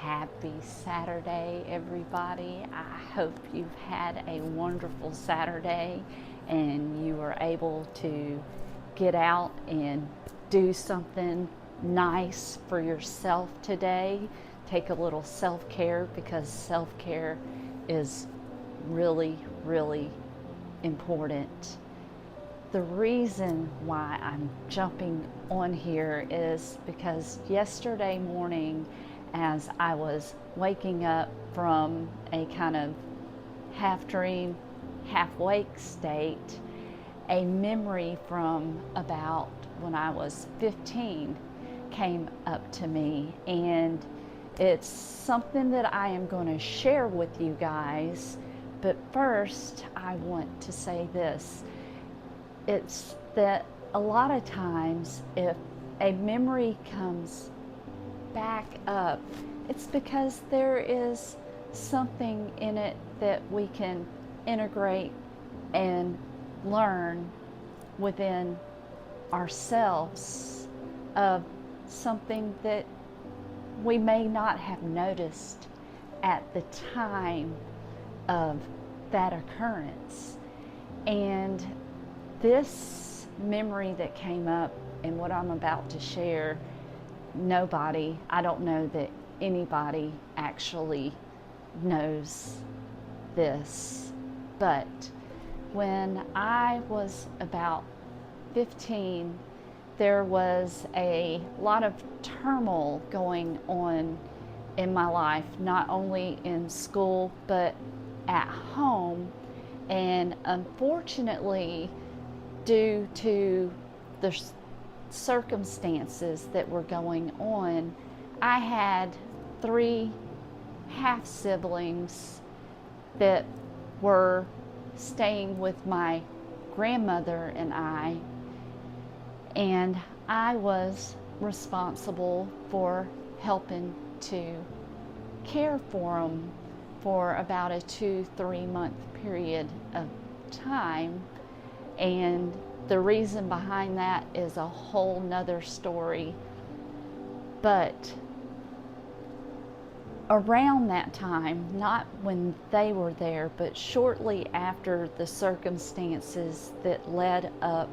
Happy Saturday, everybody. I hope you've had a wonderful Saturday and you were able to get out and do something nice for yourself today. Take a little self-care because self-care is really, really important. The reason why I'm jumping on here is because yesterday morning, as I was waking up from a kind of half dream, half wake state, a memory from about when I was 15 came up to me, and it's something that I am going to share with you guys. But first, I want to say this. It's that a lot of times if a memory comes back up, it's because there is something in it that we can integrate and learn within ourselves of something that we may not have noticed at the time of that occurrence. And this memory that came up and what I'm about to share, I don't know that anybody actually knows this, but when I was about 15, there was a lot of turmoil going on in my life, not only in school but at home. And unfortunately, due to the circumstances that were going on, I had 3 half siblings that were staying with my grandmother and I was responsible for helping to care for them for about a 2-3 month period of time. And the reason behind that is a whole nother story. But around that time, not when they were there, but shortly after the circumstances that led up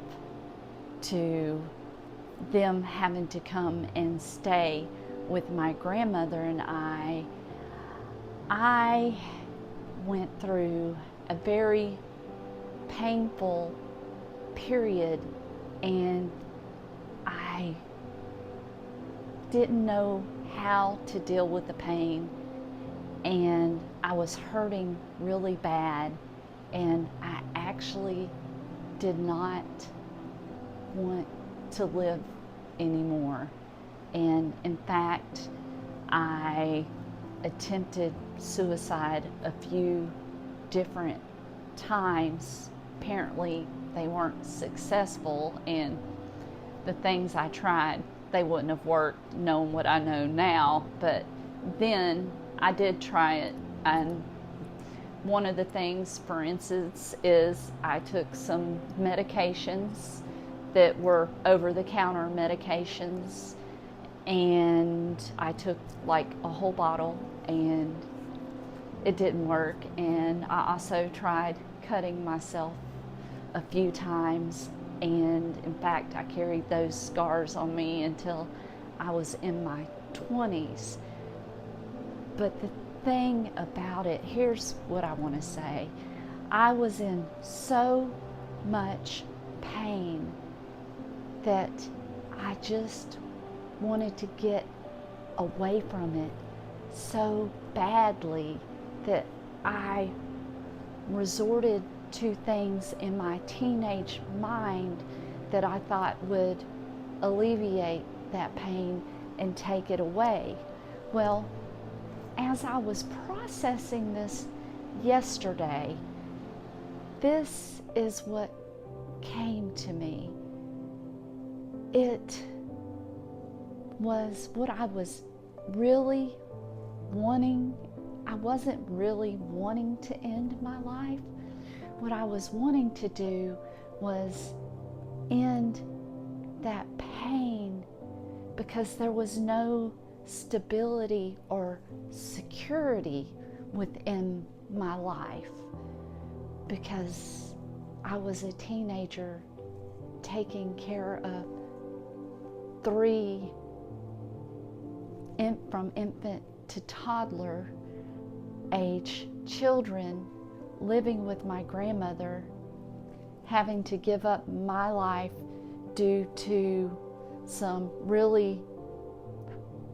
to them having to come and stay with my grandmother and I went through a very painful period, and I didn't know how to deal with the pain, and I was hurting really bad, and I actually did not want to live anymore. And in fact, I attempted suicide a few different times. Apparently they weren't successful, and the things I tried, they wouldn't have worked knowing what I know now. But then I did try it, and one of the things, for instance, is I took some medications that were over-the-counter medications, and I took like a whole bottle, and it didn't work. And I also tried cutting myself a few times, and in fact I carried those scars on me until I was in my 20s. But the thing about it, here's what I want to say. I was in so much pain that I just wanted to get away from it so badly that I resorted to things in my teenage mind that I thought would alleviate that pain and take it away. Well, as I was processing this yesterday, this is what came to me. It was what I was really wanting. I wasn't really wanting to end my life. What I was wanting to do was end that pain, because there was no stability or security within my life, because I was a teenager taking care of 3 from infant to toddler age children, living with my grandmother, having to give up my life due to some really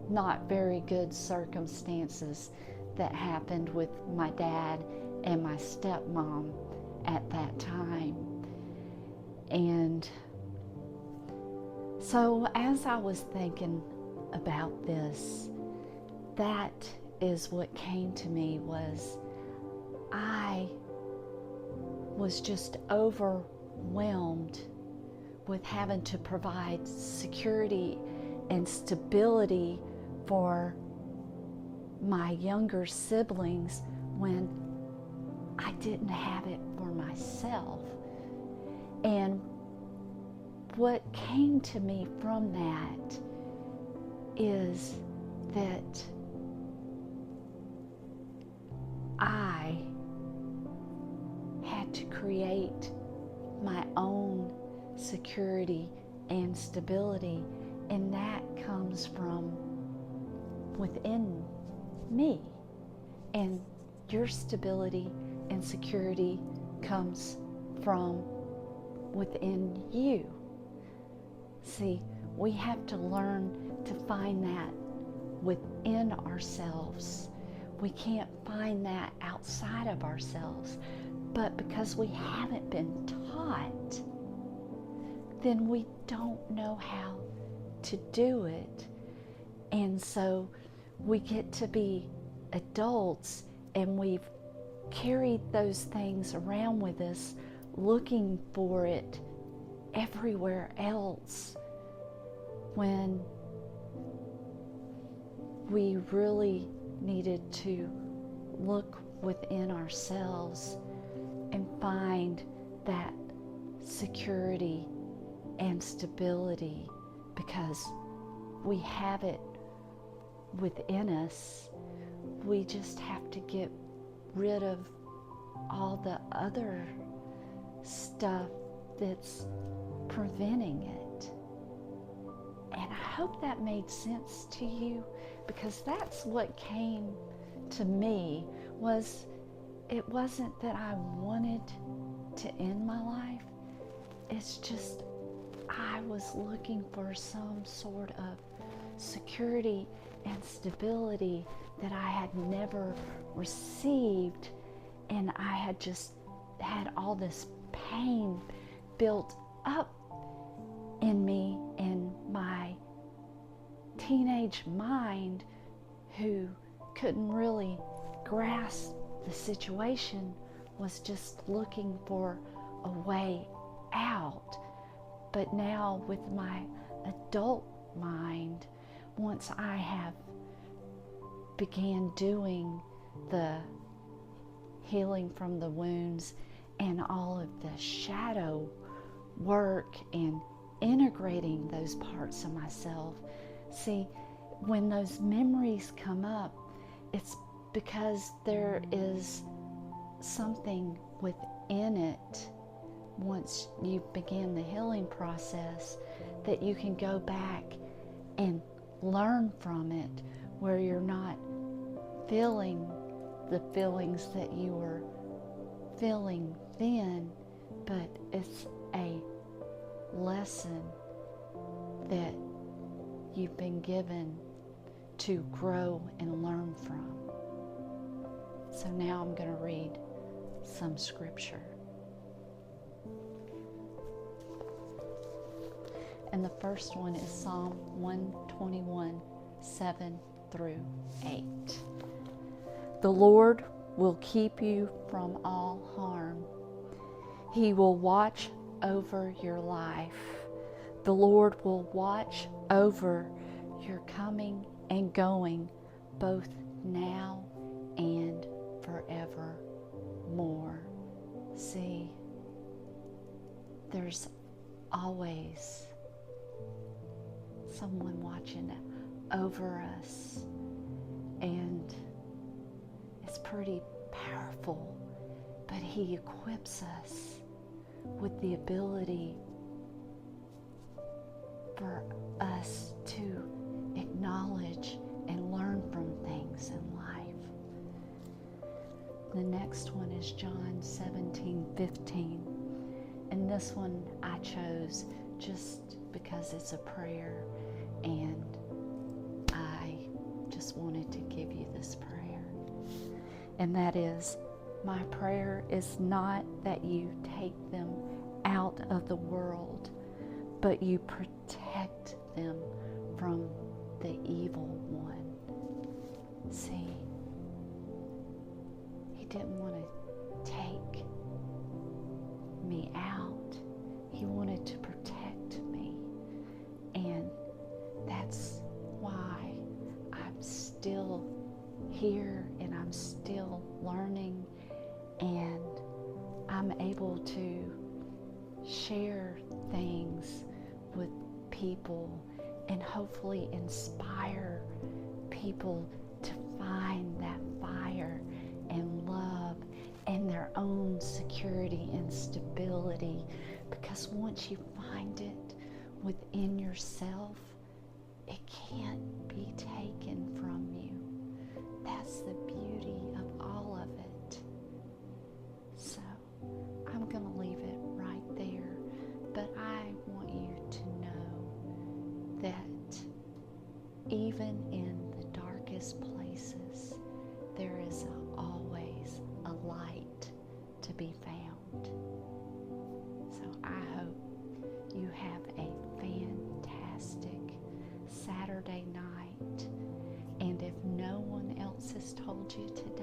not very good circumstances that happened with my dad and my stepmom at that time. And so as I was thinking about this, that is what came to me. Was I was just overwhelmed with having to provide security and stability for my younger siblings when I didn't have it for myself. And what came to me from that is that I had to create my own security and stability, and that comes from within me. And your stability and security comes from within you. See, we have to learn to find that within ourselves. We can't find that outside of ourselves. But because we haven't been taught, then we don't know how to do it. And so we get to be adults and we've carried those things around with us, looking for it everywhere else, when we really needed to look within ourselves and find that security and stability, because we have it within us. We just have to get rid of all the other stuff that's preventing it. And I hope that made sense to you, because that's what came to me. It wasn't that I wanted to end my life. It's just I was looking for some sort of security and stability that I had never received, and I had just had all this pain built up in me, in my teenage mind, who couldn't really grasp the situation, was just looking for a way out. But now with my adult mind, once I have began doing the healing from the wounds and all of the shadow work and integrating those parts of myself, see, when those memories come up, it's because there is something within it, once you begin the healing process, that you can go back and learn from it, where you're not feeling the feelings that you were feeling then, but it's a lesson that you've been given to grow and learn from. So now I'm going to read some scripture. And the first one is Psalm 121, 7 through 8. The Lord will keep you from all harm. He will watch over your life. The Lord will watch over your coming and going, both now and forevermore. See, there's always someone watching over us, and it's pretty powerful, but He equips us with the ability for us to acknowledge and learn from things in life. The next one is John 17:15. And this one I chose just because it's a prayer, and I just wanted to give you this prayer. And that is, my prayer is not that you take them out of the world, but you protect them from the evil one. See, He didn't want to take me out. He wanted to protect me. And that's why I'm still here, and I'm still learning, and I'm able to share things with people and hopefully inspire people to find that fire and love and their own security and stability, because once you find it within yourself, it can't be taken from you. That's the beauty of all of it. So I'm going to leave it right there, but I want you to know that even in the darkest places, there is always a light to be found. So I hope you have a fantastic Saturday night. And if no one else has told you today,